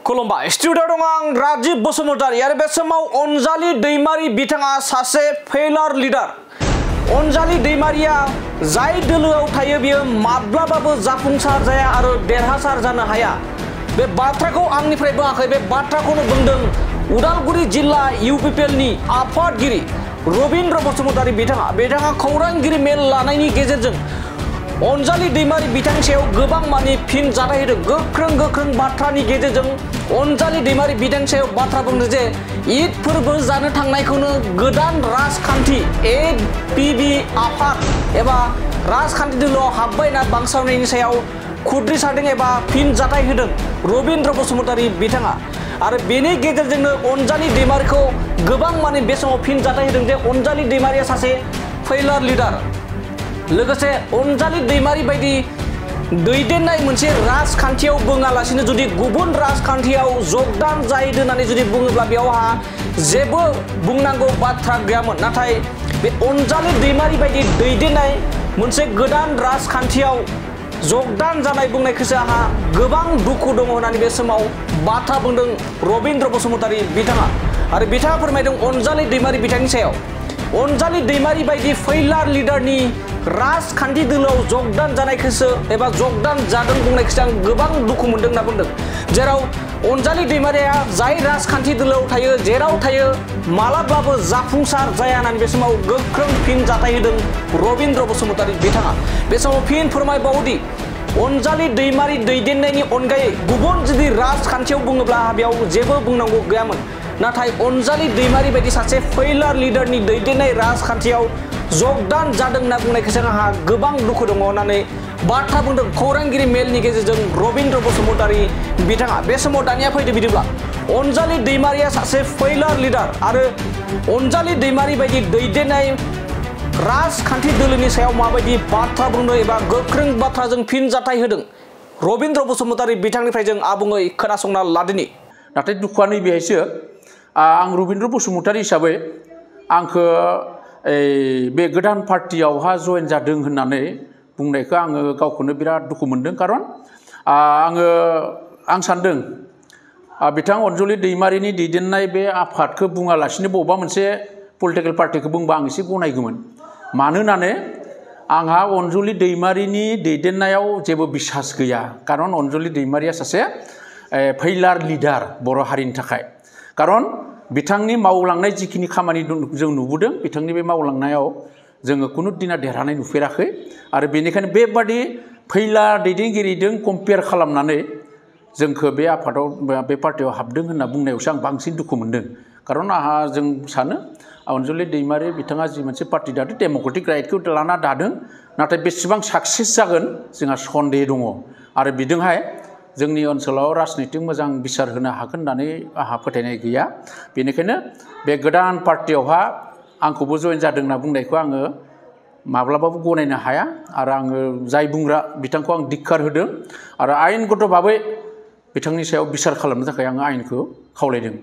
खुलुमबाय स्टुडियो दं आं राजीव बसुमतारी आरो बे समाव अनजालि दैमारि बिथाङा सासे फेलार लिडार। अनजालि दैमारिया जाय दोलोआव थायो बियो माब्लाबाबो जाफुंसार जाया आरो देरहासार जानो हाया। बे बाथ्राखौ आंनिफ्राय बुङाखै, बे बाथ्राखौनो बुंदों उदालगुरि जिल्ला इउपिपिएलनि आफादगिरि रबिन्द्र बसुमतारी बिथाङा खौरांगिरि मेल लानायनि गेजेरजों अनजालि दैमारि बिथांनि सायाव गोबां मानि फिन जाथाय होदों। गोख्रों बाथ्रानि गेजेरजों अनजालि दैमारि बिथांनि सायाव बाथ्रा बुंदों जे ईद फोरबो जानो थांनायखौनो गोदान राजखान्थि एपिबि आफाद एबा राजखान्थि दोलोआव हाबबाय होनना बांसावनायनि सायाव खुद्रिसारदों एबा फिन जाथाय होदों रबिन्द्र बसुमतारी बिथाङा। आरो बेनि गेजेरजोंनो अनजालि दैमारिखौ गोबां मानि बे समाव फिन जाथाय होदों जे अनजालि दैमारिया सासे फेलार लिडार। लोगोसे अनजालि दैमारि बायदि दैदेननाय मोनसे राजखान्थियाव बुङालासिनो जुदि गुबुन राजखान्थियाव जगदान जाहैदों होननानै जुदि बुङोब्ला बेयावहा जेबो बुंनांगौ बाथ्रा गैयामोन। नाथाय बे अनजालि दैमारि बायदि दैदेननाय मोनसे गोदान राजखान्थियाव जगदान जानाय बुंनायखौसो आंहा गोबां दुखु दङ होननानै बे समाव बाथ्रा बुंदों रबिन्द्र बसुमतारी बिथाङा। आरो बिथाङा फोरमायदों अनजालि दैमारि बिथांनि सायाव अनजालि दैमारि बायदि फेलार लिडारनि राजखान्थि दोलोआव जगदान जानायखौसो एबा जगदान जादों बुंनायखौसो आं गोबां दुखु मोनदों होनना बुंदों। जेराव अनजालि दैमारिया जाय राजखान्थि दोलोआव थायो जेराव थायो मालाब्लाबो जाफुंसार जाया होननानै बे समाव गोख्रों फिन जाथाय होदों रबिन्द्र बसुमतारी बिथाङा। बे समाव फिन फोरमायबावोदि अनजालि दैमारि दैदेननायनि अनगायै गुबुन जुदि राजखान्थियाव बुङोब्ला बेयाव जेबो बुंनांगौ गैयामोन। नाथाय अनजालि दैमारि बायदि सासे फेलार लिडारनि दैदेननाय राजखान्थियाव जगदान जादों होनना बुंनायखौसो आंहा गोबां दुखु दङ होननानै बाथ्रा बुंदों खौरांगिरि मेलनि गेजेरजों रबिन्द्र बसुमतारी बिथाङा। बे समाव दानिया फैदो बिदिब्ला अनजालि दैमारिया सासे फेलार लिडार आरो अनजालि दैमारि बायदि दैदेननाय राजखान्थि दोलोनि सायाव माबायदि बाथ्रा बुंदों एबा गोख्रों बाथ्राजों फिन जाथाय होदों रबिन्द्र बसुमतारी बिथांनिफ्राय जों आबुङै खोनासंना लादिनि। नाथाय दुखुआ नैबेहायसो आं रबिन्द्र बसुमतारी हिसाबै आंखौ बे गोदान पार्टियावहा जयेन जादों होननानै बुंनायखौ आङो गावखौनो बिराद दुखु मोनदों। खारन आं सान्दों बिथां अनजालि दैमारिनि दैदेननाय बे आफादखौ बुङालासिनो बबेबा मोनसे पलिटिकेल पार्टिखौ बुंबा आं एसे गनायगौमोन। मानो होननानै आंहा अनजालि दैमारिनि दैदेननायाव जेबो बिसास गैया। खारन अनजालि दैमारिया सासे फेलार लिडार बर' हारिनि थाखाय। खारन बिथांनि मावलांनाय जिखिनि खामानि जों नुबोदों बिथांनि बे मावलांनायाव जोङो खुनु दिना देरहानाय नुफेराखै। आरो बेनिखायनो बेबादि फेलार दैदेनगिरिजों कम्पेयार खालामनानै जोंखौ बे आफादाव बे पार्टियाव हाबदों होनना बुंनायावसो आं बांसिन दुखु मोनदों। खारन जों सानो अनजालि दैमारि बिथाङा जि मोनसे पार्टि दादों डेम'क्रेटिक राइटखौ लाना दादों, नाथाय बेसेबां साक्सेस जागोन जोंहा सन्देह दङ। आरो बिजोंहाय जोंनि ओनसोलाव राजनितिक मोजां बिसार होनो हागोन होननानै आंहा फोथायनाय गैया। बेनिखायनो बे गोदान पार्टियावहा आंखौबो जयेन जादों होनना बुंनायखौ आङो माब्लाबाबो गनायनो हाया। आरो आङो जाय बुंग्रा बिथांखौ आं धिक्कार होदों आरो आयेनगत भाबै बिथांनि सायाव बिसार खालामनो थाखाय आङो आयेनखौ खावलायदों।